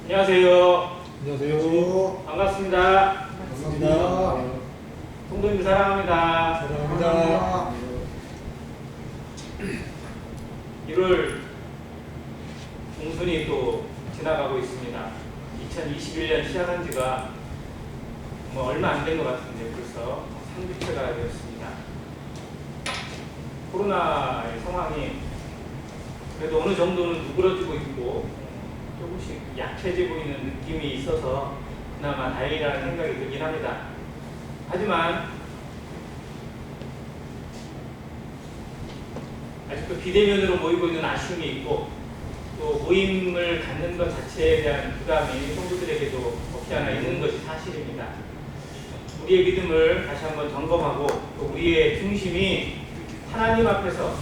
안녕하세요. 안녕하세요. 반갑습니다. 반갑습니다. 성도님 사랑합니다. 사랑합니다. 1월 중순이 또 지나가고 있습니다. 2021년 시작한 지가 얼마 안 된 것 같은데 벌써 3주째가 되었습니다. 코로나의 상황이 그래도 어느 정도는 누그러지고 있고 조금씩 약해지고 있는 느낌이 있어서 그나마 다행이라는 생각이 들긴 합니다. 하지만 아직도 비대면으로 모이고 있는 아쉬움이 있고 또 모임을 갖는 것 자체에 대한 부담이 성도들에게도 없지 않아 있는 것이 사실입니다. 우리의 믿음을 다시 한번 점검하고 또 우리의 중심이 하나님 앞에서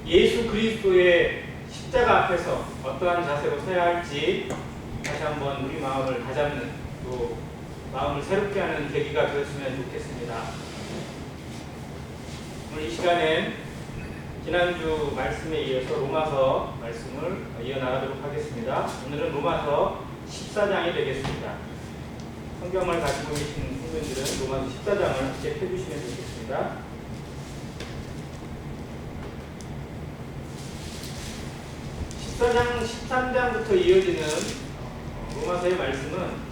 예수 그리스도의 십자가 앞에서 어떠한 자세로 서야 할지 다시 한번 우리 마음을 다잡는 또 마음을 새롭게 하는 계기가 되었으면 좋겠습니다. 오늘 이 시간엔 지난주 말씀에 이어서 로마서 말씀을 이어나가도록 하겠습니다. 오늘은 로마서 14장이 되겠습니다. 성경을 가지고 계신 성도님들은 로마서 14장을 함께 펴주시면 좋겠습니다. 14장, 13장부터 이어지는 로마서의 말씀은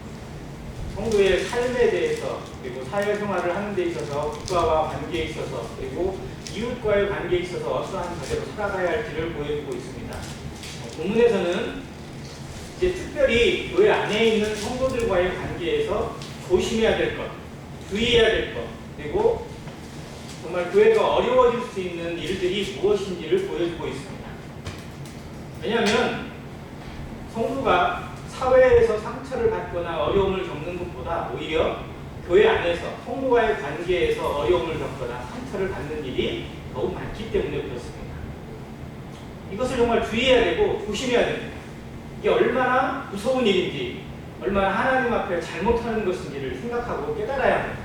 성도의 삶에 대해서 그리고 사회생활을 하는 데 있어서 국가와 관계에 있어서 그리고 이웃과의 관계에 있어서 어떠한 자세로 살아가야 할지를 보여주고 있습니다. 본문에서는 이제 특별히 교회 안에 있는 성도들과의 관계에서 조심해야 될 것, 주의해야 될 것, 그리고 정말 교회가 어려워질 수 있는 일들이 무엇인지를 보여주고 있습니다. 왜냐하면 성도가 사회에서 상처를 받거나 어려움을 겪는 것보다 오히려 교회 안에서 성도와의 관계에서 어려움을 겪거나 상처를 받는 일이 더욱 많기 때문에 그렇습니다. 이것을 정말 주의해야 되고 조심해야 됩니다. 이게 얼마나 무서운 일인지, 얼마나 하나님 앞에 잘못하는 것인지를 생각하고 깨달아야 합니다.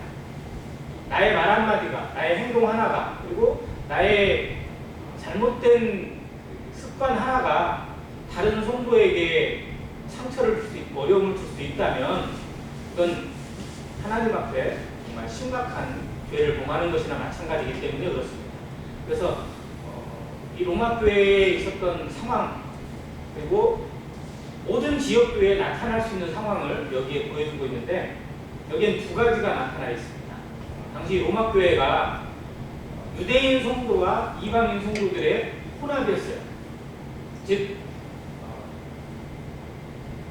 나의 말 한마디가, 나의 행동 하나가, 그리고 나의 잘못된 습관 하나가 다른 성도에게 상처를 줄 수 있고 어려움을 줄 수 있다면 그건 하나님 앞에 정말 심각한 죄를 범하는 것이나 마찬가지이기 때문에 그렇습니다. 그래서 이 로마 교회에 있었던 상황 그리고 모든 지역 교회에 나타날 수 있는 상황을 여기에 보여주고 있는데 여기엔 두 가지가 나타나 있습니다. 당시 로마 교회가 유대인 성도와 이방인 성도들의 혼합이었어요. 즉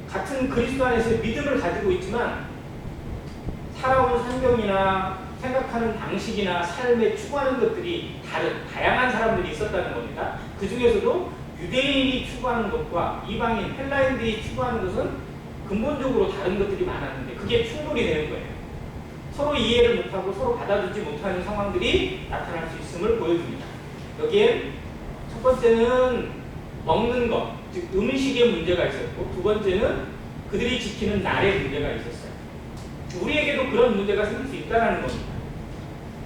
같은 그리스도 안에서 믿음을 가지고 있지만 살아온 환경이나 생각하는 방식이나 삶에 추구하는 것들이 다양한 사람들이 있었다는 겁니다. 그 중에서도 유대인이 추구하는 것과 이방인, 헬라인들이 추구하는 것은 근본적으로 다른 것들이 많았는데 그게 충돌이 되는 거예요. 서로 이해를 못하고 서로 받아주지 못하는 상황들이 나타날 수 있음을 보여줍니다. 여기에 첫 번째는 먹는 것, 즉 음식의 문제가 있었고 두 번째는 그들이 지키는 날의 문제가 있었어요. 우리에게도 그런 문제가 생길 수 있다는 겁니다.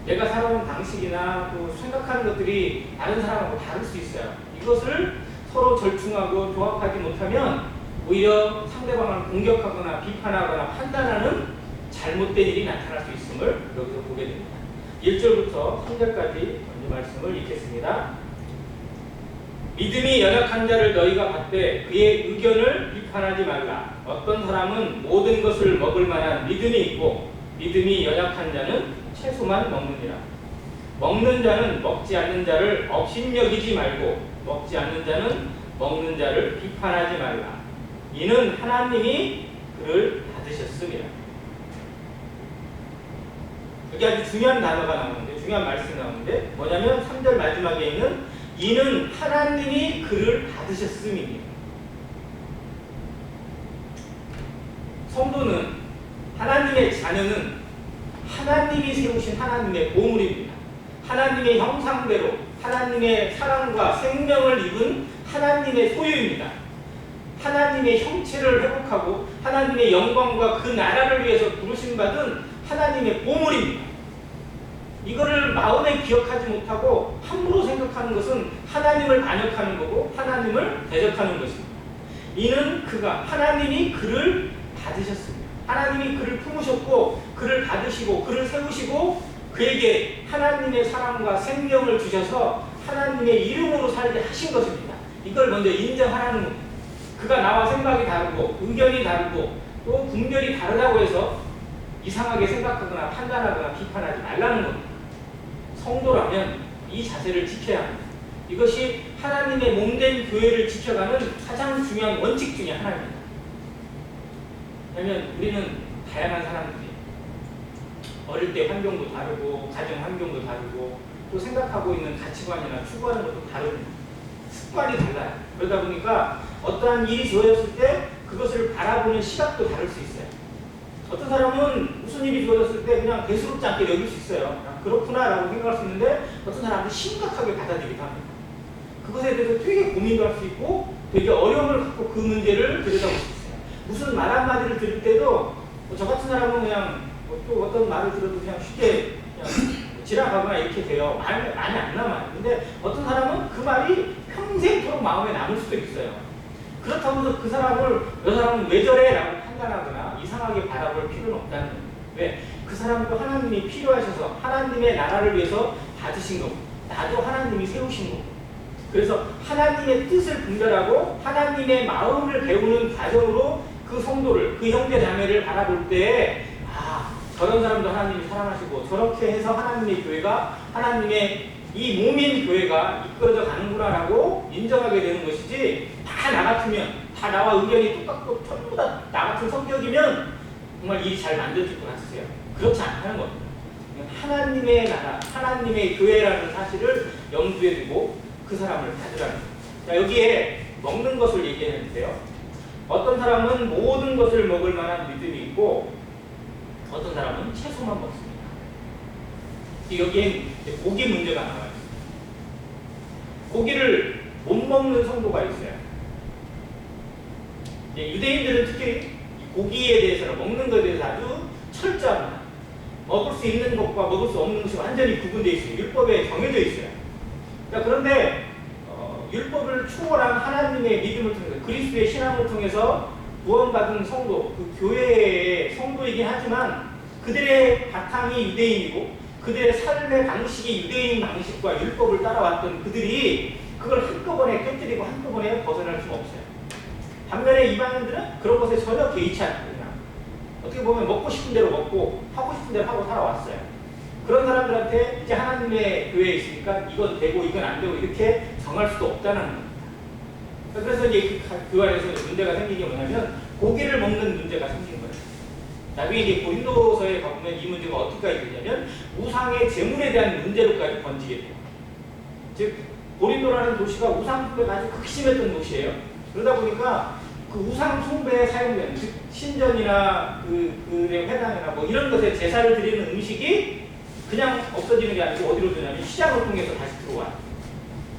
내가 살아온 방식이나 또 생각하는 것들이 다른 사람하고 다를 수 있어요. 이것을 서로 절충하고 조합하지 못하면 오히려 상대방을 공격하거나 비판하거나 판단하는 잘못된 일이 나타날 수 있음을 여기서 보게 됩니다. 1절부터 3절까지 먼저 말씀을 읽겠습니다. 믿음이 연약한 자를 너희가 받되 그의 의견을 비판하지 말라. 어떤 사람은 모든 것을 먹을 만한 믿음이 있고 믿음이 연약한 자는 채소만 먹느니라. 먹는 자는 먹지 않는 자를 업신여기지 말고 먹지 않는 자는 먹는 자를 비판하지 말라. 이는 하나님이 그를 받으셨음이라. 여기 아주 중요한 단어가 나오는데 중요한 말씀이 나오는데 뭐냐면 3절 마지막에 있는 이는 하나님이 그를 받으셨음이니. 성도는 하나님의 자녀는 하나님이 세우신 하나님의 보물입니다. 하나님의 형상대로 하나님의 사랑과 생명을 입은 하나님의 소유입니다. 하나님의 형체를 회복하고 하나님의 영광과 그 나라를 위해서 부르심받은 하나님의 보물입니다. 이거를 마음에 기억하지 못하고 함부로 생각하는 것은 하나님을 반역하는 거고 하나님을 대적하는 것입니다. 이는 그가 하나님이 그를 받으셨습니다. 하나님이 그를 품으셨고 그를 받으시고 그를 세우시고 그에게 하나님의 사랑과 생명을 주셔서 하나님의 이름으로 살게 하신 것입니다. 이걸 먼저 인정하라는 겁니다. 그가 나와 생각이 다르고 의견이 다르고 또 분별이 다르다고 해서 이상하게 생각하거나 판단하거나 비판하지 말라는 겁니다. 성도라면 이 자세를 지켜야 합니다. 이것이 하나님의 몸된 교회를 지켜가는 가장 중요한 원칙 중에 하나입니다. 왜냐하면 우리는 다양한 사람들이 어릴 때 환경도 다르고 가정 환경도 다르고 또 생각하고 있는 가치관이나 추구하는 것도 다릅니다. 습관이 달라요. 그러다 보니까 어떠한 일이 주어졌을 때 그것을 바라보는 시각도 다를 수 있어요. 어떤 사람은 무슨 일이 주어졌을 때 그냥 대수롭지 않게 여길 수 있어요. 그렇구나 라고 생각할 수 있는데 어떤 사람은 심각하게 받아들이기도 합니다. 그것에 대해서 되게 고민도 할 수 있고 되게 어려움을 갖고 그 문제를 들여다볼 수 있어요. 무슨 말 한마디를 들을 때도 저 같은 사람은 그냥 또 어떤 말을 들어도 그냥 쉽게 그냥 지나가거나 이렇게 돼요. 많이 안 남아요. 근데 어떤 사람은 그 말이 평생토록 마음에 남을 수도 있어요. 그렇다고 해서 그 사람을 저 사람은 왜 저래? 라고 판단하거나 이상하게 바라볼 필요는 없다는 거예요. 왜? 그 사람도 하나님이 필요하셔서 하나님의 나라를 위해서 받으신 거고 나도 하나님이 세우신 거고 그래서 하나님의 뜻을 분별하고 하나님의 마음을 배우는 과정으로 그 성도를, 그 형제 자매를 바라볼 때 저런 사람도 하나님이 사랑하시고 저렇게 해서 하나님의 교회가 하나님의 이 몸인 교회가 이끌어져 가는구나라고 인정하게 되는 것이지 다 나 같으면 다 나와 의견이 똑같고 전부 다 나 같은 성격이면 정말 일이 잘 만들어질 것 같으세요? 그렇지 않다는 겁니다. 하나님의 나라, 하나님의 교회라는 사실을 염두에 두고 그 사람을 가지라는 겁니다. 자, 여기에 먹는 것을 얘기했는데요. 어떤 사람은 모든 것을 먹을 만한 믿음이 있고 어떤 사람은 채소만 먹습니다. 여기엔 고기 문제가 나와요. 고기를 못 먹는 성도가 있어요. 유대인들은 특히 고기에 대해서는 먹는 것에 대해서 아주 철저합니다. 먹을 수 있는 것과 먹을 수 없는 것이 완전히 구분되어 있어요. 율법에 정해져 있어요. 그런데 율법을 추월한 하나님의 믿음을 통해서 그리스도의 신앙을 통해서 구원받은 성도, 그 교회의 성도이긴 하지만 그들의 바탕이 유대인이고 그들의 삶의 방식이 유대인 방식과 율법을 따라왔던 그들이 그걸 한꺼번에 깨뜨리고 한꺼번에 벗어날 수는 없어요. 반면에 이방인들은 그런 것에 전혀 개의치 않고 그냥 어떻게 보면 먹고 싶은 대로 먹고 하고 싶은 대로 하고 살아왔어요. 그런 사람들한테 이제 하나님의 교회에 있으니까 이건 되고 이건 안 되고 이렇게 정할 수도 없다는 겁니다. 그래서 이제 그 안에서 문제가 생긴 게 뭐냐면 고기를 먹는 문제가 생긴 거예요. 나중에 이제 고린도서에 가보면 이 문제가 어떻게 되냐면 우상의 제물에 대한 문제로까지 번지게 돼요. 즉 고린도라는 도시가 우상 숭배가 아주 극심했던 도시예요. 그러다 보니까 그 우상 숭배에 사용되는 즉 신전이나 그의 회당이나 뭐 이런 것에 제사를 드리는 음식이 그냥 없어지는 게 아니고 어디로 되냐면 시장을 통해서 다시 들어와요.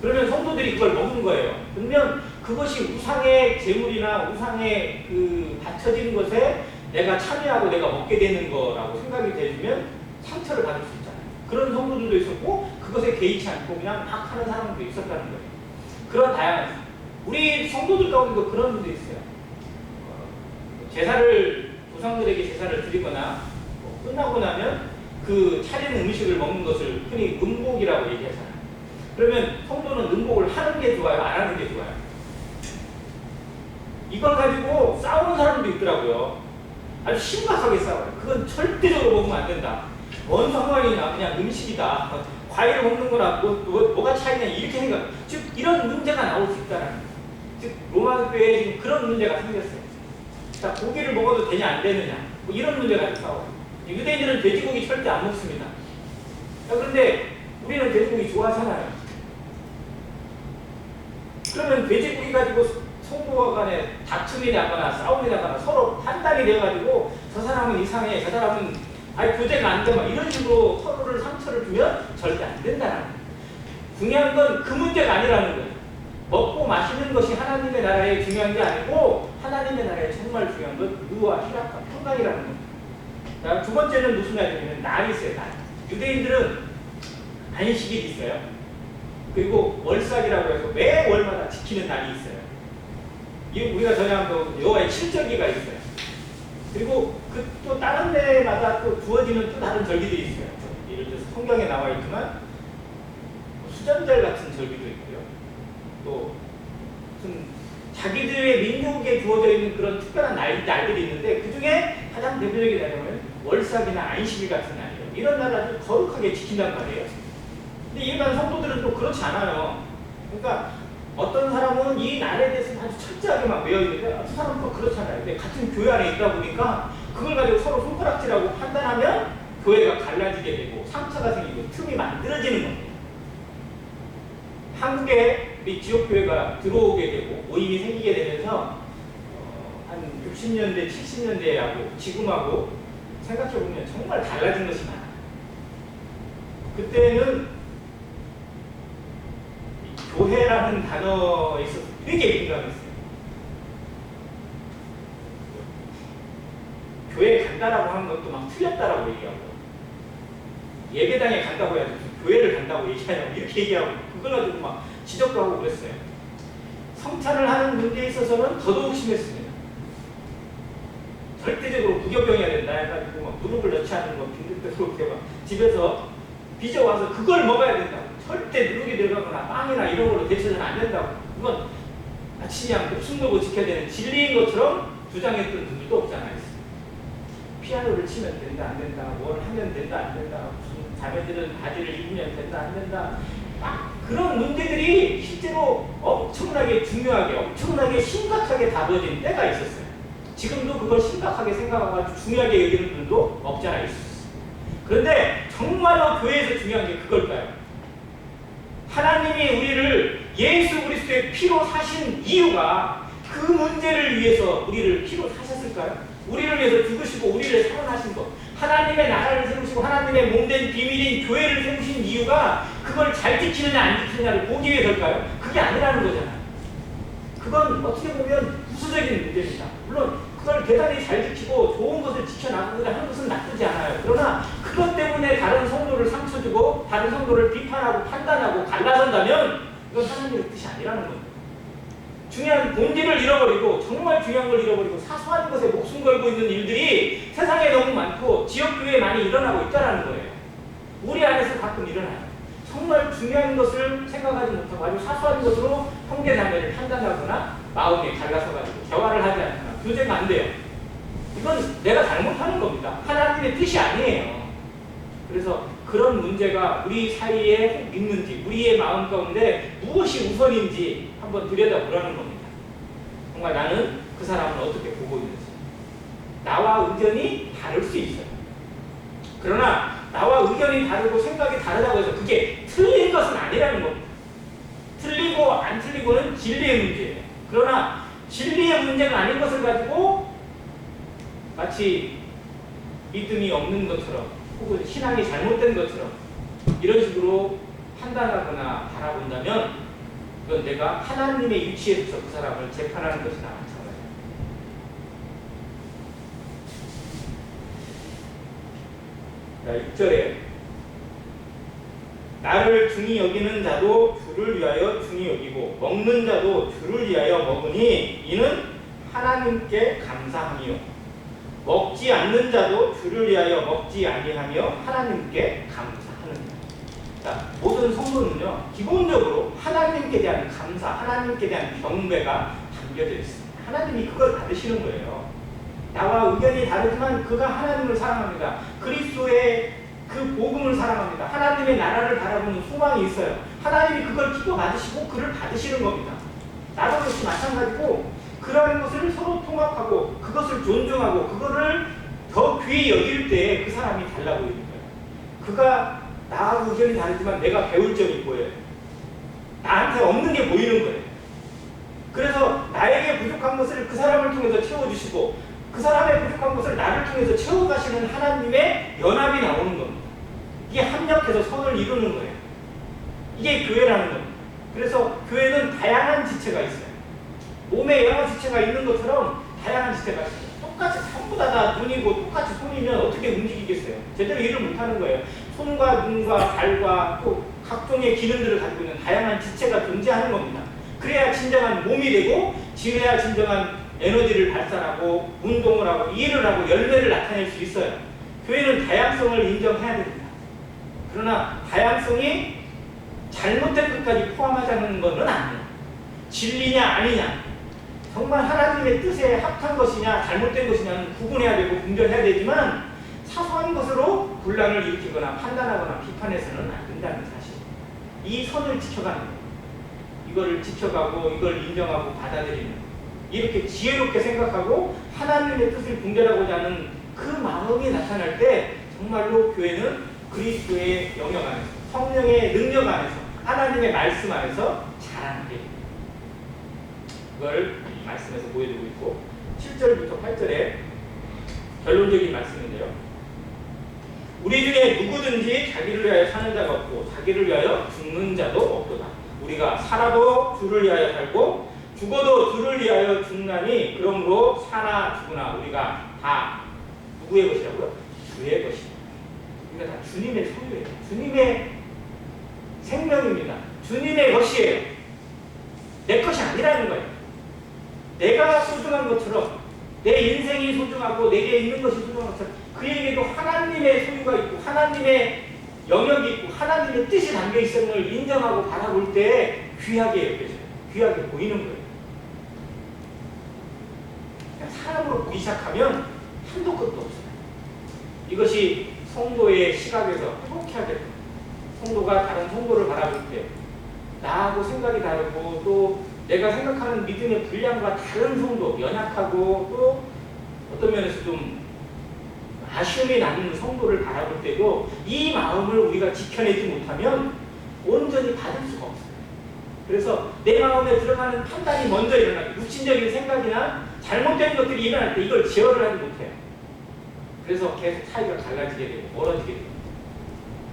그러면 성도들이 그걸 먹는 거예요. 그러면 그것이 우상의 제물이나 우상의 그 바쳐진 것에 내가 참여하고 내가 먹게 되는 거라고 생각이 되면 상처를 받을 수 있잖아요. 그런 성도들도 있었고 그것에 개의치 않고 그냥 막 하는 사람들도 있었다는 거예요. 그런 다양한 우리 성도들 가운데도 그런 분도 있어요. 제사를 조상들에게 제사를 드리거나 끝나고 나면 그 차리는 음식을 먹는 것을 흔히 음복이라고 얘기하잖아요. 그러면 성도는 음복을 하는 게 좋아요? 안 하는 게 좋아요? 이걸 가지고 싸우는 사람도 있더라고요. 아주 심각하게 싸워요. 그건 절대적으로 먹으면 안 된다. 뭔 상관이냐, 그냥 음식이다. 과일을 먹는 거나 뭐가 차이냐 이렇게 생각. 즉 이런 문제가 나올 수 있다는 거예요. 즉 로마 교회에 지금 그런 문제가 생겼어요. 자, 고기를 먹어도 되냐 안 되느냐 뭐 이런 문제가 가지고 싸워요. 유대인들은 돼지고기 절대 안 먹습니다. 그런데 우리는 돼지고기 좋아하잖아요. 그러면 돼지고기 가지고 성도와 간에 다툼이 나거나 싸움이 나거나 서로 판단이 되어가지고 저 사람은 이상해, 저 사람은 교제가 안 돼, 막 이런 식으로 서로를 상처를 주면 절대 안 된다는 거예요. 중요한 건 그 문제가 아니라는 거예요. 먹고 마시는 것이 하나님의 나라에 중요한 게 아니고 하나님의 나라에 정말 중요한 건 의와 희락과 평강이라는 겁니다. 자, 두 번째는 무슨 날이냐면 날이 있어요. 날. 유대인들은 안식일이 있어요. 그리고 월삭이라고 해서 매 월마다 지키는 날이 있어요. 우리가 전에 한번 여호와의 칠절기가 있어요. 그리고 그 또 다른 데마다 또 주어지는 또 다른 절기들이 있어요. 예를 들어서 성경에 나와 있지만 수전절 같은 절기도 있고요. 또 무슨 자기들의 민족에 주어져 있는 그런 특별한 날들이 있는데 그 중에 가장 대표적인 날은 월삭이나 안식일 같은 날이에요. 이런 날을 거룩하게 지킨단 말이에요. 근데 일반 성도들은 또 그렇지 않아요. 그러니까 어떤 사람은 이 날에 대해서 아주 철저하게 막 외워 있는데 어떤 사람은 또 그렇잖아요. 근데 같은 교회 안에 있다 보니까 그걸 가지고 서로 손가락질하고 판단하면 교회가 갈라지게 되고 상처가 생기고 틈이 만들어지는 겁니다. 한국에 우리 지역교회가 들어오게 되고 모임이 생기게 되면서 한 60년대, 70년대하고 지금하고 생각해보면 정말 달라진 것이 많아요. 그때는 교회라는 단어에 있어서 되게 민감했어요. 교회에 간다라고 하는 것도 막 틀렸다라고 얘기하고, 예배당에 간다고 해야지 교회를 간다고 얘기하냐고 이렇게 얘기하고, 그걸 가지고 막 지적도 하고 그랬어요. 성찬을 하는 문제에 있어서는 더더욱 심했습니다. 절대적으로 부교병해야 된다 해가지고 막 무릎을 넣지 않는 거 빈대떡으로 이렇게 막 집에서 빚어와서 그걸 먹어야 된다고. 절대 누룩이 들어가거나 빵이나 이런 걸로 대체는 안 된다고. 그건 마치 그냥 목숨 걸고 지켜야 되는 진리인 것처럼 주장했던 분들도 없잖아요. 피아노를 치면 된다 안 된다, 뭘 하면 된다 안 된다, 무슨 자매들은 바지를 입으면 된다 안 된다, 막 그런 문제들이 실제로 엄청나게 중요하게, 엄청나게 심각하게 다뤄진 때가 있었어요. 지금도 그걸 심각하게 생각하고 중요하게 여기는 분도 없지 않아 있었어요. 그런데 정말로 교회에서 중요한 게 그걸까요? 하나님이 우리를 예수 그리스도의 피로 사신 이유가 그 문제를 위해서 우리를 피로 사셨을까요? 우리를 위해서 죽으시고 우리를 살아나신 것, 하나님의 나라를 세우시고 하나님의 몸된 비밀인 교회를 세우신 이유가 그걸 잘 지키느냐 안 지키느냐를 보기 위해서일까요? 그게 아니라는 거잖아요. 그건 어떻게 보면 부수적인 문제입니다. 물론 그걸 대단히 잘 지키고 좋은 것을 지켜나가고자 하는 것은 나쁘지 않아요. 그러나 그것 때문에 다른 성도를 상처 주고 다른 성도를 비판하고 판단하고 갈라선다면 이건 하나님의 뜻이 아니라는 겁니다. 중요한 본질을 잃어버리고 정말 중요한 걸 잃어버리고 사소한 것에 목숨 걸고 있는 일들이 세상에 너무 많고 지역교회에 많이 일어나고 있다는 거예요. 우리 안에서 가끔 일어나요. 정말 중요한 것을 생각하지 못하고 아주 사소한 것으로 형제자매를 판단하거나 마음에 갈라서가지고 대화를 하지 않거나 교제가 안 돼요. 이건 내가 잘못하는 겁니다. 하나님의 뜻이 아니에요. 그래서 그런 문제가 우리 사이에 있는지, 우리의 마음 가운데 무엇이 우선인지 한번 들여다보라는 겁니다. 정말 나는 그 사람을 어떻게 보고 있는지. 나와 의견이 다를 수 있어요. 그러나 나와 의견이 다르고 생각이 다르다고 해서 그게 틀린 것은 아니라는 겁니다. 틀리고 안 틀리고는 진리의 문제예요. 그러나 진리의 문제가 아닌 것을 가지고 마치 믿음이 없는 것처럼 혹은 신앙이 잘못된 것처럼 이런 식으로 판단하거나 바라본다면 그건 내가 하나님의 위치에서 그 사람을 재판하는 것이나 마찬가지입니다. 자, 6절에 나를 중히 여기는 자도 주를 위하여 중히 여기고 먹는 자도 주를 위하여 먹으니 이는 하나님께 감사함이요 먹지 않는 자도 주를 위하여 먹지 아니하며 하나님께 감사하느니라. 자, 모든 성도는요 기본적으로 하나님께 대한 감사, 하나님께 대한 경배가 담겨져 있습니다. 하나님이 그걸 받으시는 거예요. 나와 의견이 다르지만 그가 하나님을 사랑합니다. 그리스도의 그 복음을 사랑합니다. 하나님의 나라를 바라보는 소망이 있어요. 하나님이 그걸 기도 받으시고 그를 받으시는 겁니다. 나도 역시 마찬가지고 그러한 것을 서로 통합하고 그것을 존중하고 그거를 더 귀히 여길 때 그 사람이 달라 보이는 거예요. 그가 나하고 의견이 다르지만 내가 배울 점이 보여요. 나한테 없는 게 보이는 거예요. 그래서 나에게 부족한 것을 그 사람을 통해서 채워주시고 그 사람의 부족한 것을 나를 통해서 채워가시는 하나님의 연합이 나오는 겁니다. 이게 합력해서 선을 이루는 거예요. 이게 교회라는 겁니다. 그래서 교회는 다양한 지체가 있어요. 몸에 여러 지체가 있는 것처럼 다양한 지체가 있어요. 똑같이 전부 다 눈이고 똑같이 손이면 어떻게 움직이겠어요? 제대로 일을 못하는 거예요. 손과 눈과 발과 또 각종의 기능들을 가지고 있는 다양한 지체가 존재하는 겁니다. 그래야 진정한 몸이 되고 지어야 진정한 에너지를 발산하고 운동을 하고 일을 하고 열매를 나타낼 수 있어요. 교회는 다양성을 인정해야 됩니다. 그러나 다양성이 잘못된 것까지 포함하자는 것은 아니에요. 진리냐 아니냐, 정말 하나님의 뜻에 합한 것이냐 잘못된 것이냐는 구분해야 되고 분별해야 되지만 사소한 것으로 분란을 일으키거나 판단하거나 비판해서는 안 된다는 사실. 이 선을 지켜가는 거예요. 이거를 지켜가고 이걸 인정하고 받아들이는, 이렇게 지혜롭게 생각하고 하나님의 뜻을 분별하고자 하는 그 마음이 나타날 때 정말로 교회는 그리스도의 영역 안에서, 성령의 능력 안에서, 하나님의 말씀 안에서 자라는 게 그걸 이 말씀에서 보여주고 있고, 7절부터 8절에 결론적인 말씀인데요. 우리 중에 누구든지 자기를 위하여 사는 자가 없고 자기를 위하여 죽는 자도 없도다. 우리가 살아도 주를 위하여 살고 죽어도 주를 위하여 죽나니 그러므로 사나 죽으나 우리가 다 누구의 것이라고요? 주의 것이다. 우리가 다 주님의 소유예요. 주님의 생명입니다. 주님의 것이에요. 내 것이 아니라는 거예요. 내가 소중한 것처럼, 내 인생이 소중하고 내게 있는 것이 소중한 것처럼 그에게도 하나님의 소유가 있고 하나님의 영역이 있고 하나님의 뜻이 담겨 있음을 인정하고 바라볼 때 귀하게 여겨져요. 귀하게 보이는 거예요. 그냥 사람으로 보기 시작하면 한도 끝도 없어요. 이것이 성도의 시각에서 회복해야 될 거예요. 성도가 다른 성도를 바라볼 때 나하고 생각이 다르고 또 내가 생각하는 믿음의 분량과 다른 성도, 연약하고 또 어떤 면에서 좀 아쉬움이 남는 성도를 바라볼 때도 이 마음을 우리가 지켜내지 못하면 온전히 받을 수가 없어요. 그래서 내 마음에 들어가는 판단이 먼저 일어나고 육신적인 생각이나 잘못된 것들이 일어날 때 이걸 제어를 하지 못해요. 그래서 계속 사이가 갈라지게 되고 멀어지게 됩니다.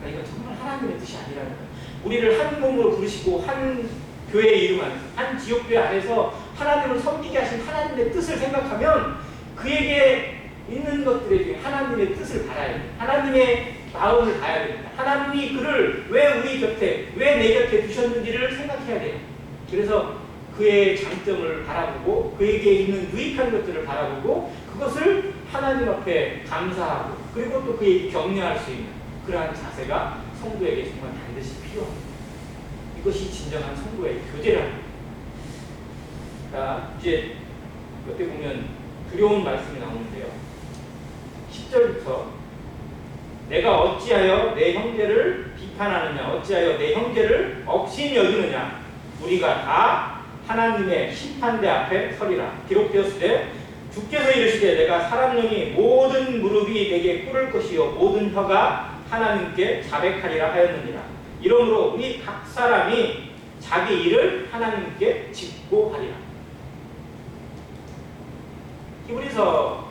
그러니까 이건 정말 하나님의 뜻이 아니라는 거예요. 우리를 한 몸으로 부르시고 한 교회의 이름 안에서, 한 지역교회 안에서 하나님을 섬기게 하신 하나님의 뜻을 생각하면 그에게 있는 것들에 중에 하나님의 뜻을 바라야 돼요. 하나님의 마음을 봐야 됩니다. 하나님이 그를 왜 우리 곁에, 왜 내 곁에 두셨는지를 생각해야 돼요. 그래서 그의 장점을 바라보고 그에게 있는 유익한 것들을 바라보고 그것을 하나님 앞에 감사하고 그리고 또 그에게 격려할 수 있는 그러한 자세가 성도에게 정말 반드시 필요합니다. 이것이 진정한 성도의 교제라는 거예요. 자, 이제 몇개 보면 두려운 말씀이 나오는데요. 10절부터 내가 어찌하여 내 형제를 비판하느냐, 어찌하여 내 형제를 억신 여기느냐, 우리가 다 하나님의 심판대 앞에 서리라. 기록되었으되 주께서 이르시되 내가 사람령이 모든 무릎이 내게 꿇을 것이요 모든 혀가 하나님께 자백하리라 하였느니라. 이러므로 우리 각 사람이 자기 일을 하나님께 직고하리라. 히브리서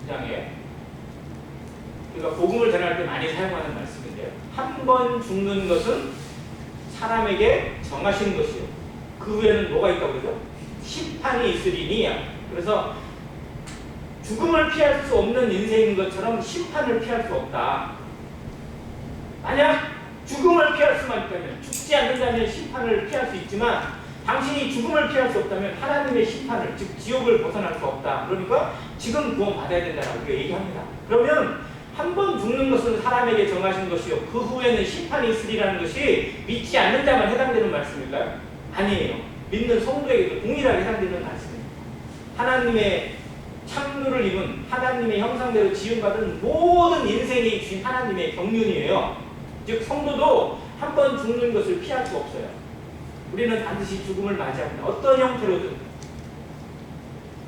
9장에 우리가 복음을 전할 때 많이 사용하는 말씀인데요. 한 번 죽는 것은 사람에게 정하신 것이요. 그 후에는 뭐가 있다고 그러죠? 심판이 있으리니. 그래서 죽음을 피할 수 없는 인생인 것처럼 심판을 피할 수 없다. 만약 죽음을 피할 수만 있다면, 죽지 않는다면 심판을 피할 수 있지만 당신이 죽음을 피할 수 없다면 하나님의 심판을, 즉 지옥을 벗어날 수 없다. 그러니까 지금 구원받아야 된다고 우리가 얘기합니다. 그러면 한 번 죽는 것은 사람에게 정하신 것이요 그 후에는 심판이 있으리라는 것이 믿지 않는 자만 해당되는 말씀일까요? 아니에요. 믿는 성도에게도 동일하게 해당되는 말씀입니다. 하나님의 창조를 입은 하나님의 형상대로 지음받은 모든 인생이 주신 하나님의 경륜이에요. 즉 성도도 한 번 죽는 것을 피할 수 없어요. 우리는 반드시 죽음을 맞이합니다. 어떤 형태로든.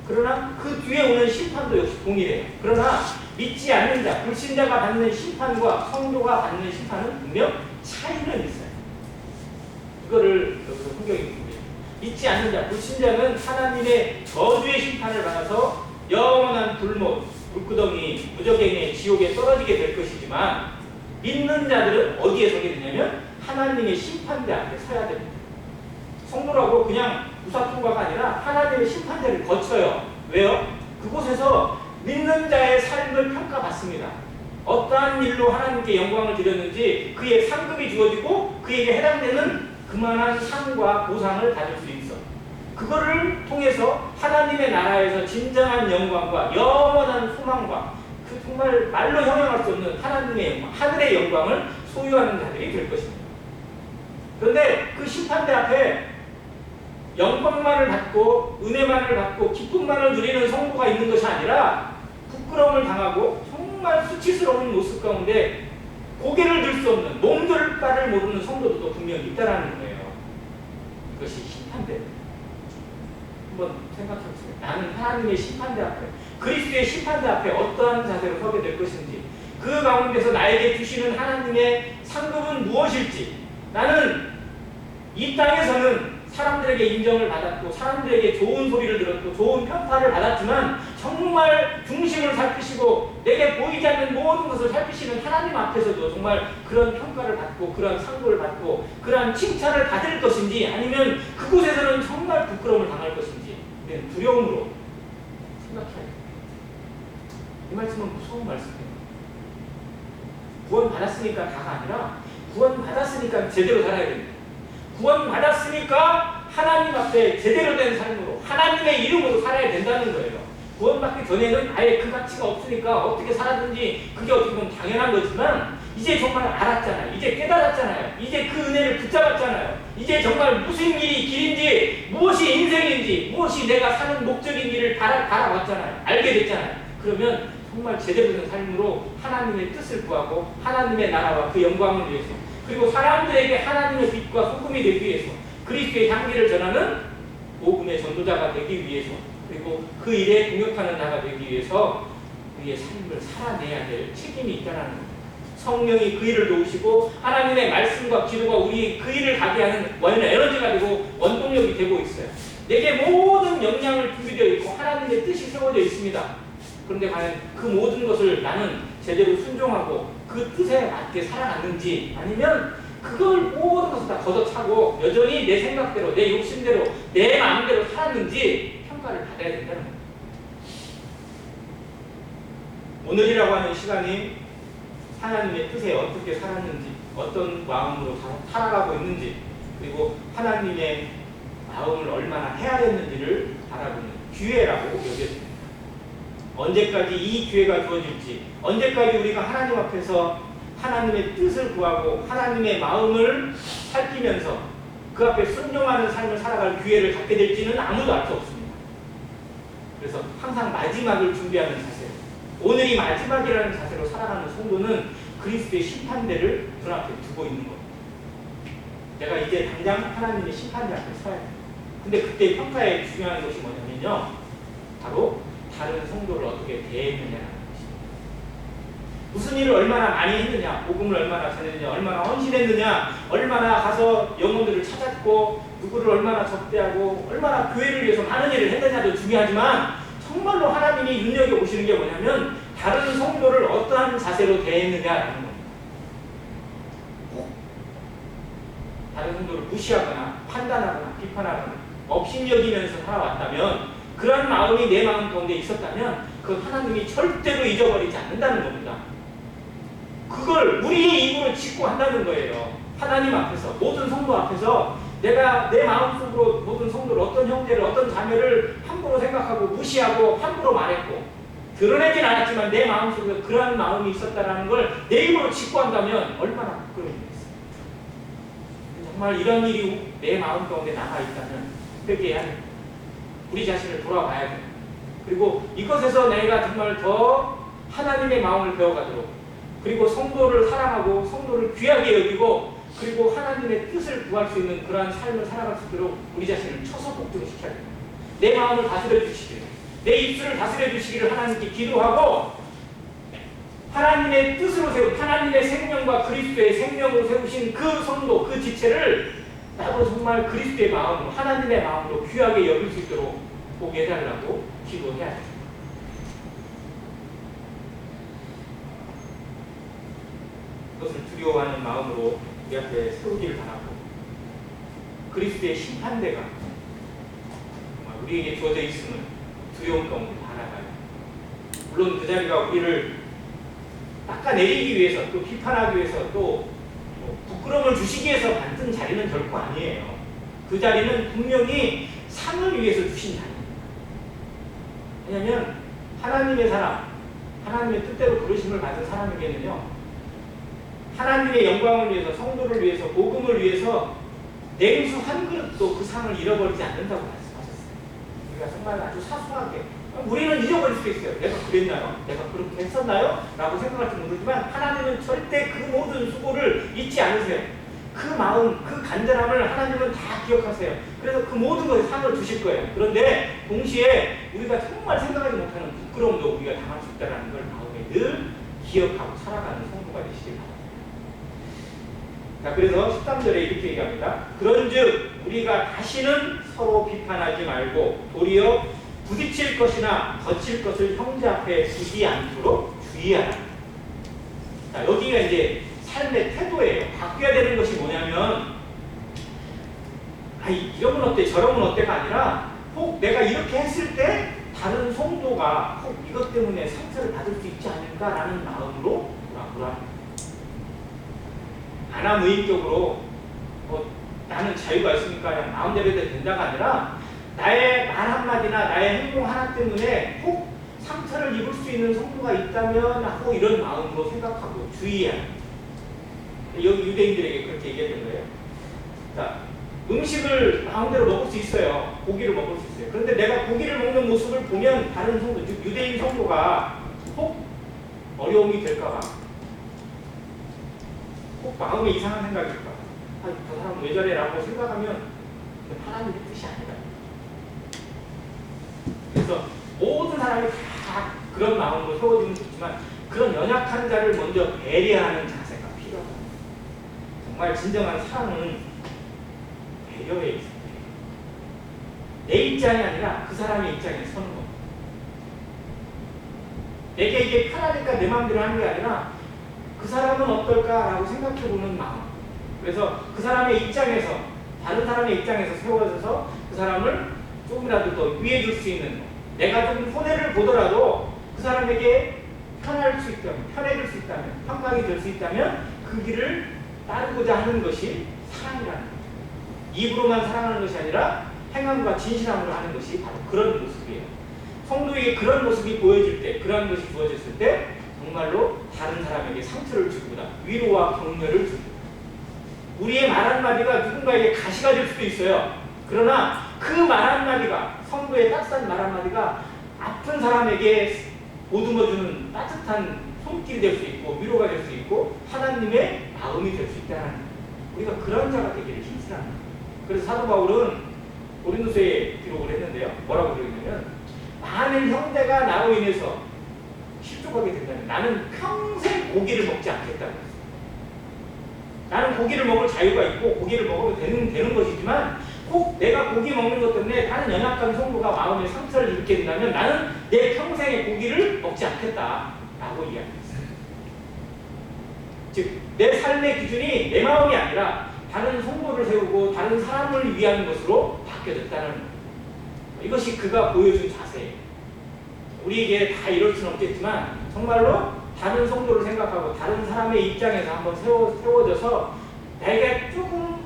그러나 그 뒤에 오는 심판도 역시 동일해요. 그러나 믿지 않는 자, 불신자가 받는 심판과 성도가 받는 심판은 분명 차이는 있어요. 이거를 여기서 성경이 봅니다. 믿지 않는 자, 불신자는 하나님의 저주의 심판을 받아서 영원한 불못, 불구덩이, 무적행의 지옥에 떨어지게 될 것이지만 믿는 자들은 어디에 서게 되냐면 하나님의 심판대 앞에 서야 됩니다. 성도라고 그냥 우사통과가 아니라 하나님의 심판대를 거쳐요. 왜요? 그곳에서 믿는 자의 삶을 평가받습니다. 어떠한 일로 하나님께 영광을 드렸는지 그의 상급이 주어지고 그에게 해당되는 그만한 상과 보상을 받을 수 있어. 그거를 통해서 하나님의 나라에서 진정한 영광과 영원한 소망과 그 정말 말로 형용할 수 없는 하나님의 영광, 하늘의 영광을 소유하는 자들이 될 것입니다. 그런데 그 심판대 앞에 영광만을 받고 은혜만을 받고 기쁨만을 누리는 성도가 있는 것이 아니라 부끄러움을 당하고 정말 수치스러운 모습 가운데 고개를 들 수 없는 몸둘 바를 모르는 성도들도 분명히 있다라는 거예요. 이것이 심판대. 한번 생각해보세요. 나는 하나님의 심판대 앞에, 그리스도의 심판대 앞에 어떠한 자세로 서게 될 것인지, 그 가운데서 나에게 주시는 하나님의 상급은 무엇일지, 나는 이 땅에서는 사람들에게 인정을 받았고 사람들에게 좋은 소리를 들었고 좋은 평가를 받았지만 정말 중심을 살피시고 내게 보이지 않는 모든 것을 살피시는 하나님 앞에서도 정말 그런 평가를 받고 그런 상급을 받고 그런 칭찬을 받을 것인지, 아니면 그곳에서는 정말 부끄러움을 당할 것인지 두려움으로 생각해야 돼요. 이 말씀은 무서운 말씀이에요. 구원 받았으니까 다가 아니라 구원 받았으니까 제대로 살아야 됩니다. 구원 받았으니까 하나님 앞에 제대로 된 삶으로 하나님의 이름으로 살아야 된다는 거예요. 구원받기 전에는 아예 그 가치가 없으니까 어떻게 살았든지 그게 어떻게 보면 당연한 거지만 이제 정말 알았잖아요. 이제 깨달았잖아요. 이제 그 은혜를 붙잡았잖아요. 이제 정말 무슨 일이 길인지, 무엇이 인생인지, 무엇이 내가 사는 목적인 일을 바라봤잖아요. 알게 됐잖아요. 그러면 정말 제대로 된 삶으로 하나님의 뜻을 구하고 하나님의 나라와 그 영광을 위해서, 그리고 사람들에게 하나님의 빛과 소금이 되기 위해서, 그리스도의 향기를 전하는 복음의 전도자가 되기 위해서, 그리고 그 일에 동역하는 나가 되기 위해서 우리의 삶을 살아내야 될 책임이 있다는 겁니다. 성령이 그 일을 도우시고 하나님의 말씀과 기도가 우리 그 일을 가게 하는 에너지가 되고 원동력이 되고 있어요. 내게 모든 역량을 준비되어 있고 하나님의 뜻이 세워져 있습니다. 그런데 과연 그 모든 것을 나는 제대로 순종하고 그 뜻에 맞게 살아갔는지, 아니면 그걸 모든 것을 다 걷어차고 여전히 내 생각대로, 내 욕심대로, 내 마음대로 살았는지 평가를 받아야 된다는 겁니다. 오늘이라고 하는 시간이 하나님의 뜻에 어떻게 살았는지, 어떤 마음으로 살아가고 있는지, 그리고 하나님의 마음을 얼마나 헤아렸는지를 바라보는 기회라고 여겨집니다. 언제까지 이 기회가 주어질지, 언제까지 우리가 하나님 앞에서 하나님의 뜻을 구하고 하나님의 마음을 살피면서 그 앞에 순종하는 삶을 살아갈 기회를 갖게 될지는 아무도 알 수 없습니다. 그래서 항상 마지막을 준비하는 자세, 오늘이 마지막이라는 자세로 살아가는 성도는 그리스도의 심판대를 눈앞에 두고 있는 겁니다. 내가 이제 당장 하나님의 심판대 앞에 서야 돼요. 근데 그때 평가에 중요한 것이 뭐냐면요, 바로 다른 성도를 어떻게 대했느냐라는 것입니다. 무슨 일을 얼마나 많이 했느냐, 복음을 얼마나 전했느냐, 얼마나 헌신했느냐, 얼마나 가서 영혼들을 찾았고 누구를 얼마나 접대하고 얼마나 교회를 위해서 많은 일을 했느냐도 중요하지만, 정말로 하나님이 눈여겨보시는 게 뭐냐면 다른 성도를 어떠한 자세로 대했느냐라는 겁니다. 다른 성도를 무시하거나 판단하거나 비판하거나 업신여기면서 살아왔다면, 그런 마음이 내 마음 가운데 있었다면 그 하나님이 절대로 잊어버리지 않는다는 겁니다. 그걸 우리의 입으로 짓고 한다는 거예요. 하나님 앞에서, 모든 성도 앞에서 내가 내 마음속으로 모든 성도를, 어떤 형제를, 어떤 자매를 함부로 생각하고 무시하고 함부로 말했고 드러내진 않았지만 내 마음속에 그러한 마음이 있었다는 걸 내 입으로 짓고 한다면 얼마나 부끄러움이겠어요. 정말 이런 일이 내 마음 가운데 남아있다면 회개해야 합니다. 우리 자신을 돌아봐야 돼요. 그리고 이것에서 내가 정말 더 하나님의 마음을 배워가도록, 그리고 성도를 사랑하고 성도를 귀하게 여기고, 그리고 하나님의 뜻을 구할 수 있는 그러한 삶을 살아갈 수 있도록 우리 자신을 쳐서 복종시켜야 됩니다. 내 마음을 다스려 주시기를, 내 입술을 다스려 주시기를 하나님께 기도하고, 하나님의 뜻으로 세운, 하나님의 생명과 그리스도의 생명으로 세우신 그 성도, 그 지체를 나도 정말 그리스도의 마음으로, 하나님의 마음으로 귀하게 여길 수 있도록 보게 해달라고 기도해야 됩니다. 그것을 두려워하는 마음으로 우리 앞에 세우기를 바라고, 그리스도의 심판대가 우리에게 주어져 있음을 두려움 가운데 바라봐요. 물론 그 자리가 우리를 닦아내리기 위해서, 또 비판하기 위해서, 또 부끄러움을 주시기 위해서 만든 자리는 결코 아니에요. 그 자리는 분명히 상을 위해서 주신 자리입니다. 왜냐하면 하나님의 사람, 하나님의 뜻대로 부르심을 받은 사람에게는요, 하나님의 영광을 위해서, 성도를 위해서, 복음을 위해서 냉수 한 그릇도 그 상을 잃어버리지 않는다고 말씀하셨어요. 우리가 정말 아주 사소하게, 우리는 잊어버릴 수 있어요. 내가 그랬나요? 내가 그렇게 했었나요? 라고 생각할지 모르지만 하나님은 절대 그 모든 수고를 잊지 않으세요. 그 마음, 그 간절함을 하나님은 다 기억하세요. 그래서 그 모든 것에 상을 주실 거예요. 그런데 동시에 우리가 정말 생각하지 못하는 부끄러움도 우리가 당할 수 있다는 걸 마음에 늘 기억하고 살아가는 성도가 되시길 바랍니다. 자, 그래서 13절에 이렇게 얘기합니다. 그런즉 우리가 다시는 서로 비판하지 말고 도리어 부딪힐 것이나 거칠 것을 형제 앞에 두지 않도록 주의하라. 자, 여기가 이제 삶의 태도예요. 바뀌어야 되는 것이 뭐냐면, 아이, 이러면 어때, 저러면 어때가 아니라, 혹 내가 이렇게 했을 때 다른 성도가 혹 이것 때문에 상처를 받을 수 있지 않을까라는 마음으로 돌아보라. 아나무인격으로 나는 자유가 있으니까 그냥 마음대로 해도 된다가 아니라, 나의 말 한마디나 나의 행동 하나 때문에 혹 상처를 입을 수 있는 성도가 있다면 하고 이런 마음으로 생각하고 주의해야 합니다. 여기 유대인들에게 그렇게 얘기했던 거예요. 자, 음식을 마음대로 먹을 수 있어요. 고기를 먹을 수 있어요. 그런데 내가 고기를 먹는 모습을 보면 다른 성도, 유대인 성도가 혹 어려움이 될까봐, 혹 마음에 이상한 생각일까, 저 사람 왜 저래? 라고 생각하면 하나님의 뜻이 아니다. 그래서 모든 사람이 다 그런 마음으로 세워지면 좋지만 그런 연약한 자를 먼저 배려하는 자세가 필요하다. 정말 진정한 사랑은 배려에 있습니다. 내 입장이 아니라 그 사람의 입장에 서는 겁니다. 내게 이게 편하니까 내 마음대로 하는 게 아니라 그 사람은 어떨까라고 생각해보는 마음. 그래서 그 사람의 입장에서, 다른 사람의 입장에서 세워져서 그 사람을 조금이라도 더 위해 줄 수 있는, 내가 좀 손해를 보더라도 그 사람에게 편할 수 있다면, 편해질 수 있다면, 평강이 될 수 있다면 그 길을 따르고자 하는 것이 사랑이라는 거죠. 입으로만 사랑하는 것이 아니라 행함과 진실함으로 하는 것이 바로 그런 모습이에요. 성도에게 그런 모습이 보여질 때, 그런 것이 주어졌을 때 정말로 다른 사람에게 상처를 주기보다 위로와 격려를 줍니다. 우리의 말 한마디가 누군가에게 가시가 될 수도 있어요. 그러나 그 말 한마디가, 성도의 따뜻한 말 한마디가 아픈 사람에게 보듬어주는 따뜻한 손길이 될 수 있고 위로가 될 수 있고 하나님의 마음이 될 수 있다는 거예요. 우리가 그런 자가 되기를 힘쓰라는 거예요. 그래서 사도 바울은 고린도서에 기록을 했는데요. 뭐라고 그러냐면, 만일 형제가 나로 인해서 실족하게 된다면 나는 평생 고기를 먹지 않겠다고 했어요. 나는 고기를 먹을 자유가 있고 고기를 먹으면 되는 것이지만 꼭 내가 고기 먹는 것 때문에 다른 연약한 성도가 마음에 상처를 입게 된다면 나는 내 평생에 고기를 먹지 않겠다라고 이야기했어요. 즉, 내 삶의 기준이 내 마음이 아니라 다른 성도를 세우고 다른 사람을 위한 것으로 바뀌어졌다는 거예요. 이것이 그가 보여준 자세예요. 우리에게 다 이럴 수는 없겠지만 정말로 다른 성도를 생각하고 다른 사람의 입장에서 한번 세워져서 내게 조금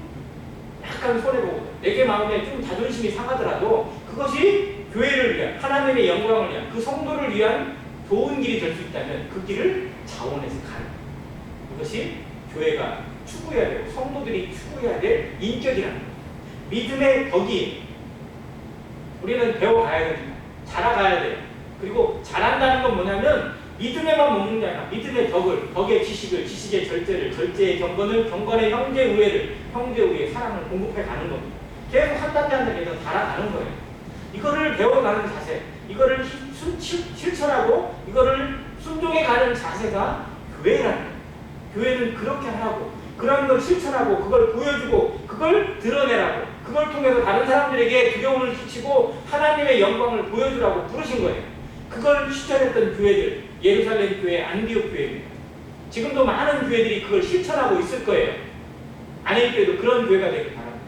약간 손해보고 내게 마음에 좀 자존심이 상하더라도 그것이 교회를 위한, 하나님의 영광을 위한, 그 성도를 위한 좋은 길이 될 수 있다면 그 길을 자원해서 가는 거예요. 이것이 교회가 추구해야 되고 성도들이 추구해야 될 인격이라는 거예요. 믿음의 덕이 우리는 배워가야 됩니다. 자라가야 돼요. 그리고 잘한다는 건 뭐냐면 믿음에만 먹는 게 아니라 믿음의 덕을, 덕의 지식을, 지식의 절제를, 절제의 경건을, 경건의 형제 우애를, 형제 우애의 사랑을 공급해 가는 겁니다. 계속 한 단계 한 단계 더 달아가는 거예요. 이거를 배워가는 자세, 이거를 실천하고 이거를 순종해 가는 자세가 교회라는 거예요. 교회는 그렇게 하라고, 그런 걸 실천하고 그걸 보여주고 그걸 드러내라고, 그걸 통해서 다른 사람들에게 두려움을 끼치고 하나님의 영광을 보여주라고 부르신 거예요. 그걸 실천했던 교회들, 예루살렘 교회, 안디옥 교회입니다. 지금도 많은 교회들이 그걸 실천하고 있을 거예요. 아닐 때도 그런 교회가 되길 바랍니다.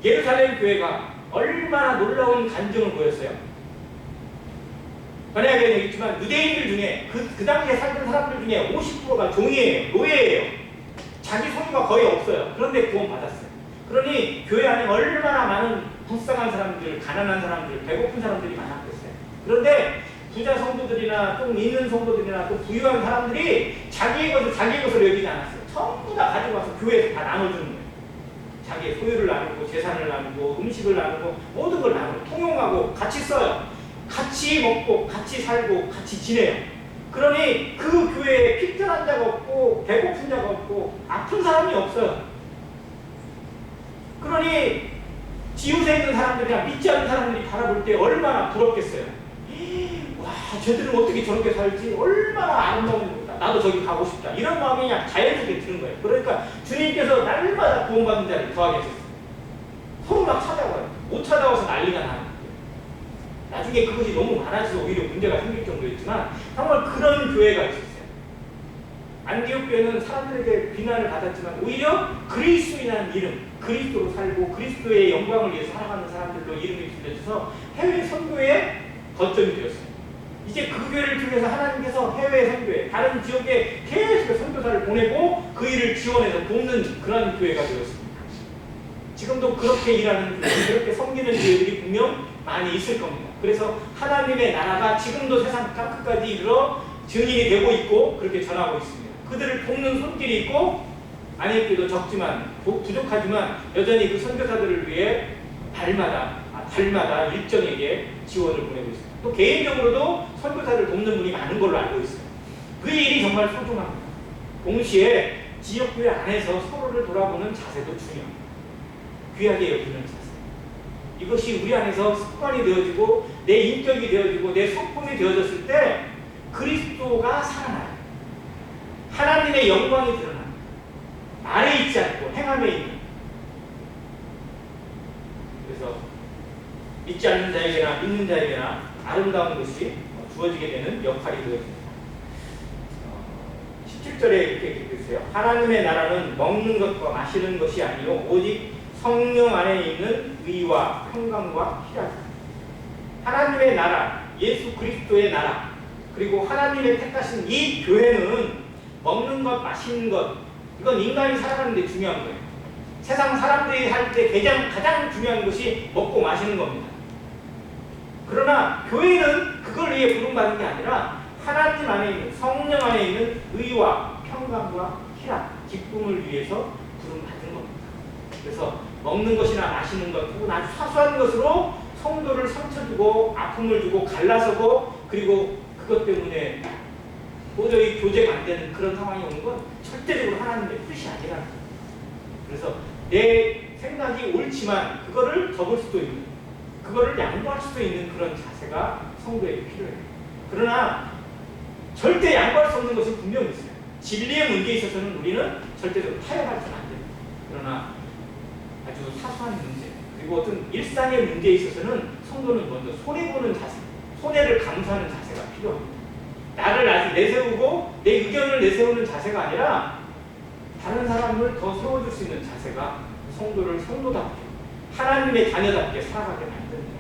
예루살렘 교회가 얼마나 놀라운 간증을 보였어요. 번역에 얘기했지만 유대인들 중에 그 당시에 살던 사람들 중에 50%가 종이에요. 노예예요. 자기 소유가 거의 없어요. 그런데 구원받았어요. 그러니 교회 안에 얼마나 많은 불쌍한 사람들, 가난한 사람들, 배고픈 사람들이 많았겠어요. 그런데 부자 성도들이나 또 있는 성도들이나 또 부유한 사람들이 자기의 것을 여기지 않았어요. 전부 다 가지고 와서 교회에서 다 나눠주는 거예요. 자기의 소유를 나누고 재산을 나누고 음식을 나누고 모든 걸 나누고 통용하고 같이 써요. 같이 먹고 같이 살고 같이 지내요. 그러니 그 교회에 핍전한 자가 없고 배고픈 자가 없고 아픈 사람이 없어요. 그러니 지우세 있는 사람들이나 믿지 않는 사람들이 바라볼 때 얼마나 부럽겠어요. 와, 쟤들은 어떻게 저렇게 살지? 얼마나 아름다운 거다. 나도 저기 가고 싶다. 이런 마음이 그냥 자연스럽게 드는 거예요. 그러니까 주님께서 날마다 구원받는 자를 더하게 하셨어요. 서로 막 찾아와요. 못 찾아와서 난리가 나는 거예요. 나중에 그것이 너무 많아져서 오히려 문제가 생길 정도였지만 정말 그런 교회가 있었어요. 안디옥 교회는 사람들에게 비난을 받았지만 오히려 그리스도인이라는 이름, 그리스도로 살고 그리스도의 영광을 위해서 살아가는 사람들로 이름이 불려져서 해외 선교의 거점이 되었어요. 이제 그 교회를 통해서 하나님께서 해외 선교회, 다른 지역에 계속 선교사를 보내고 그 일을 지원해서 돕는 그런 교회가 되었습니다. 지금도 그렇게 일하는 교회, 그렇게 섬기는 교회들이 분명 많이 있을 겁니다. 그래서 하나님의 나라가 지금도 세상 끝까지 이르러 증인이 되고 있고 그렇게 전하고 있습니다. 그들을 돕는 손길이 있고 안익교도 적지만 부족하지만 여전히 그 선교사들을 위해 달마다 일정에게 지원을 보내고 있습니다. 또 개인적으로도 선교사를 돕는 분이 많은 걸로 알고 있어요. 그 일이 정말 소중합니다. 동시에 지역교회 안에서 서로를 돌아보는 자세도 중요합니다. 귀하게 여기는 자세. 이것이 우리 안에서 습관이 되어지고 내 인격이 되어지고 내 성품이 되어졌을 때 그리스도가 살아나요. 하나님의 영광이 드러나요. 말에 있지 않고 행함에 있는. 그래서 믿지 않는 자에게나 믿는 자에게나 아름다운 것이 주어지게 되는 역할이 되어집니다. 17절에 이렇게 기록했어요. 하나님의 나라는 먹는 것과 마시는 것이 아니요 오직 성령 안에 있는 의와 평강과 희락이다. 하나님의 나라, 예수 그리스도의 나라, 그리고 하나님의 택하신 이 교회는 먹는 것, 마시는 것, 이건 인간이 살아가는 데 중요한 거예요. 세상 사람들이 할 때 가장 중요한 것이 먹고 마시는 겁니다. 그러나 교회는 그걸 위해 부름받은 게 아니라 하나님 안에 있는, 성령 안에 있는 의와 평강과 희락, 기쁨을 위해서 부름받은 겁니다. 그래서 먹는 것이나 마시는 것, 혹은 아주 사소한 것으로 성도를 상처 주고 아픔을 주고 갈라서고 그리고 그것 때문에 도저히 교제가 안 되는 그런 상황이 오는 건 절대적으로 하나님의 뜻이 아니라는 거예요. 그래서 내 생각이 옳지만 그거를 접을 수도 있는, 그거를 양보할 수도 있는 그런 자세가 성도에게 필요해요. 그러나 절대 양보할 수 없는 것은 분명히 있어요. 진리의 문제에 있어서는 우리는 절대적으로 타협할수는 안 됩니다. 그러나 아주 사소한 문제, 그리고 어떤 일상의 문제에 있어서는 성도는 먼저 손해보는 자세, 손해를 감수하는 자세가 필요합니다. 나를 아주 내세우고 내 의견을 내세우는 자세가 아니라 다른 사람을 더 세워줄 수 있는 자세가 성도를 성도답게, 하나님의 자녀답게 살아가게 만드는 거예요.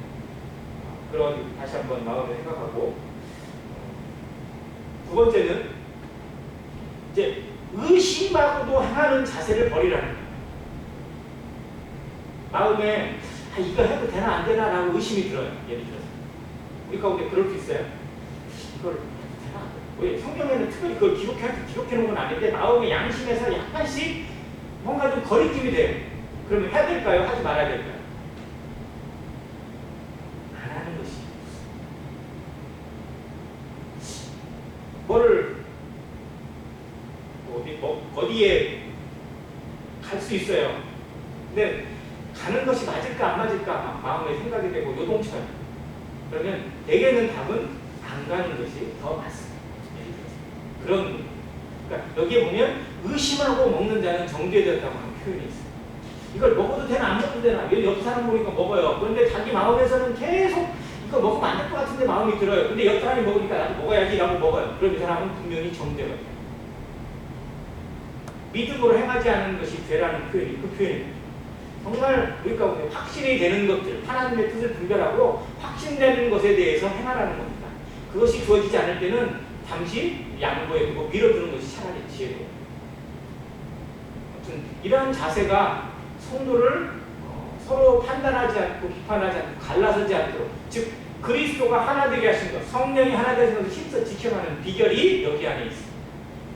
그런 다시 한번 마음을 생각하고, 두 번째는 이제 의심하고도 행하는 자세를 버리라는 거예요. 마음에 이거 해도 되나 안 되나 라고 의심이 들어요. 예를 들어서 우리 가운데 그럴 수 있어요. 이걸 해도 되나? 왜 성경에는 특별히 그걸 기록해 놓은 건 아닌데 마음의 양심에서 약간씩 뭔가 좀 거리낌이 돼요. 그러면 해야 될까요? 하지 말아야 될까요? 안 하는 것이 뭐를 어디에 갈 수 있어요. 근데 가는 것이 맞을까 안 맞을까 마음에 생각이 되고 요동쳐요. 그러면 대개는 답은 안 가는 것이 더 맞습니다. 그러니까 여기에 보면 의심하고 먹는 자는 정죄되었다고 하는 표현이 있어요. 이걸 먹어도 되나 안 먹어도 되나, 옆 사람 보니까 먹어요. 그런데 자기 마음에서는 계속 이거 먹으면 안 될 것 같은데 마음이 들어요. 근데 옆 사람이 먹으니까 나도 먹어야지 라고 먹어요. 그럼 이 사람은 분명히 정죄가 돼요. 믿음으로 행하지 않은 것이 죄라는 표현이 그 표현입니다. 정말 우리 가운데 확신이 되는 것들, 하나님의 뜻을 분별하고 확신되는 것에 대해서 행하라는 겁니다. 그것이 주어지지 않을 때는 잠시 양보해두고 밀어두는 것이 차라리 지혜로워요. 아무튼 이러한 자세가 성도를 서로 판단하지 않고 비판하지 않고 갈라서지 않도록, 즉 그리스도가 하나 되게 하신 것, 성령이 하나 되신 것을 힘써 지켜가는 비결이 여기 안에 있습니다.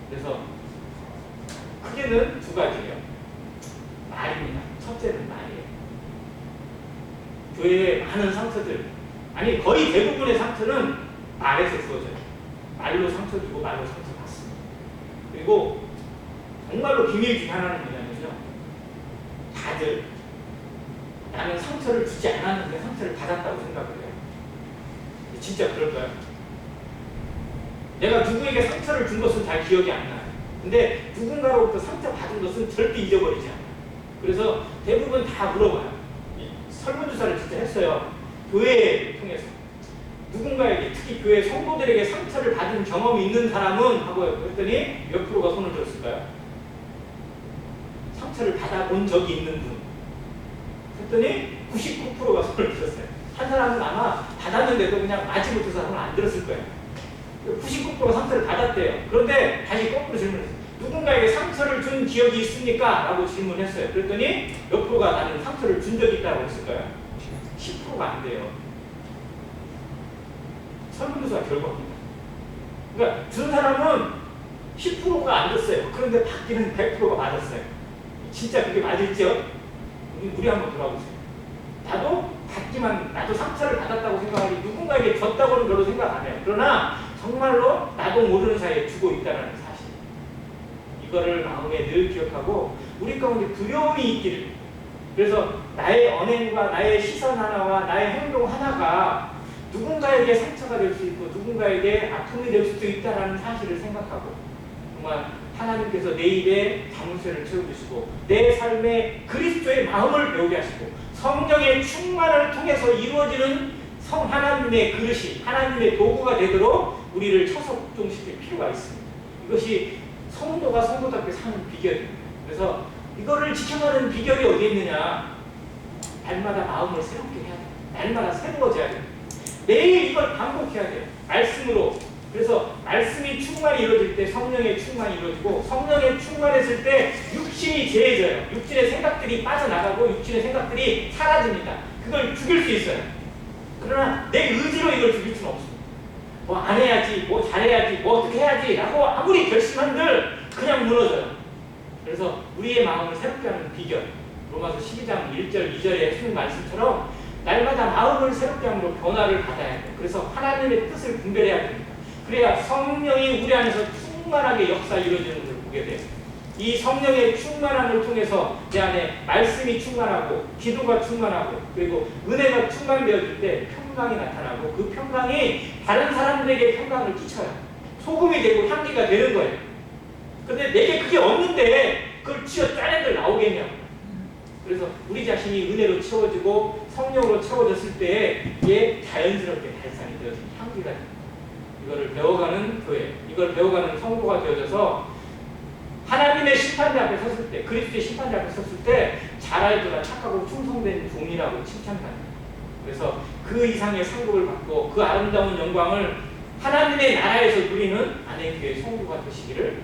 그래서 크게는 두 가지예요. 말입니다. 첫째는 말이에요. 교회의 많은 상처들, 아니 거의 대부분의 상처는 말에서 주어져요. 말로 상처 주고 말로 상처 받습니다. 그리고 정말로 비밀 중에 하나는 뭐냐면요, 다들 나는 상처를 주지 않았는데 상처를 받았다고 생각을 해요. 진짜 그럴까요? 내가 누구에게 상처를 준 것은 잘 기억이 안 나요. 근데 누군가로부터 상처 받은 것은 절대 잊어버리지 않아요. 그래서 대부분 다 물어봐요. 설문조사를 진짜 했어요. 교회를 통해서. 누군가에게, 특히 교회 성도들에게 상처를 받은 경험이 있는 사람은 하고 그랬더니 몇 프로가 손을 들었을까요? 상처를 받아본 적이 있는 분. 그랬더니 99%가 손을 들었어요. 한 사람은 아마 받았는데도 그냥 마지 못해서 손을 안 들었을 거예요. 99%가 상처를 받았대요. 그런데 다시 거꾸로 질문했어요. 누군가에게 상처를 준 기억이 있습니까? 라고 질문했어요. 그랬더니 몇 프로가 나는 상처를 준 적이 있다고 했을까요? 10%가 안 돼요. 설문조사 결과입니다. 그러니까 준 사람은 10%가 안 줬어요. 그런데 받기는 100%가 맞았어요. 진짜 그게 맞을지요? 우리 한번 돌아보세요. 나도 상처를 받았다고 생각하지 누군가에게 줬다고는 별로 생각 안 해요. 그러나 정말로 나도 모르는 사이에 주고 있다는 사실, 이거를 마음에 늘 기억하고 우리 가운데 두려움이 있기를, 그래서 나의 언행과 나의 시선 하나와 나의 행동 하나가 누군가에게 상처가 될 수 있고 누군가에게 아픔이 될 수도 있다는 사실을 생각하고, 정말 하나님께서 내 입에 자물쇠를 채워주시고 내 삶에 그리스도의 마음을 배우게 하시고 성령의 충만을 통해서 이루어지는 하나님의 그릇이, 하나님의 도구가 되도록 우리를 쳐서 복종시킬 필요가 있습니다. 이것이 성도가 성도답게 사는 비결입니다. 그래서 이거를 지켜가는 비결이 어디에 있느냐? 날마다 마음을 새롭게 해야 돼요. 날마다 새로워져야 돼요. 매일 이걸 반복해야 돼요. 말씀으로. 그래서 말씀이 충만히 이루어질 때 성령의 충만이 이루어지고, 성령의 충만했을 때 육신이 제해져요. 육신의 생각들이 빠져나가고 육신의 생각들이 사라집니다. 그걸 죽일 수 있어요. 그러나 내 의지로 이걸 죽일 수는 없습니다. 뭐 안 해야지, 뭐 잘해야지, 뭐 어떻게 해야지 라고 아무리 결심한들 그냥 무너져요. 그래서 우리의 마음을 새롭게 하는 비결, 로마서 12장 1절 2절에 해주는 말씀처럼 날마다 마음을 새롭게 함으로 변화를 받아야 돼요. 그래서 하나님의 뜻을 분별해야 됩니다. 그래야 성령이 우리 안에서 충만하게 역사 이루어지는 것을 보게 돼요. 이 성령의 충만함을 통해서 내 안에 말씀이 충만하고 기도가 충만하고 그리고 은혜가 충만되어질 때 평강이 나타나고, 그 평강이 다른 사람들에게 평강을 끼쳐요. 소금이 되고 향기가 되는 거예요. 근데 내게 그게 없는데 그걸 쥐어 짜낸들 나오겠냐고. 그래서 우리 자신이 은혜로 채워지고 성령으로 채워졌을 때에 이게 자연스럽게 발산이 되어지는 향기가 됩니다. 이거를 배워가는 교회, 이걸 배워가는 성도가 되어져서 하나님의 심판대 앞에 섰을 때, 그리스도의 심판대 앞에 섰을 때 잘 알거나 착하고 충성된 종이라고 칭찬합니다. 그래서 그 이상의 상급을 받고 그 아름다운 영광을 하나님의 나라에서 누리는 안의 교회 성도가 되시기를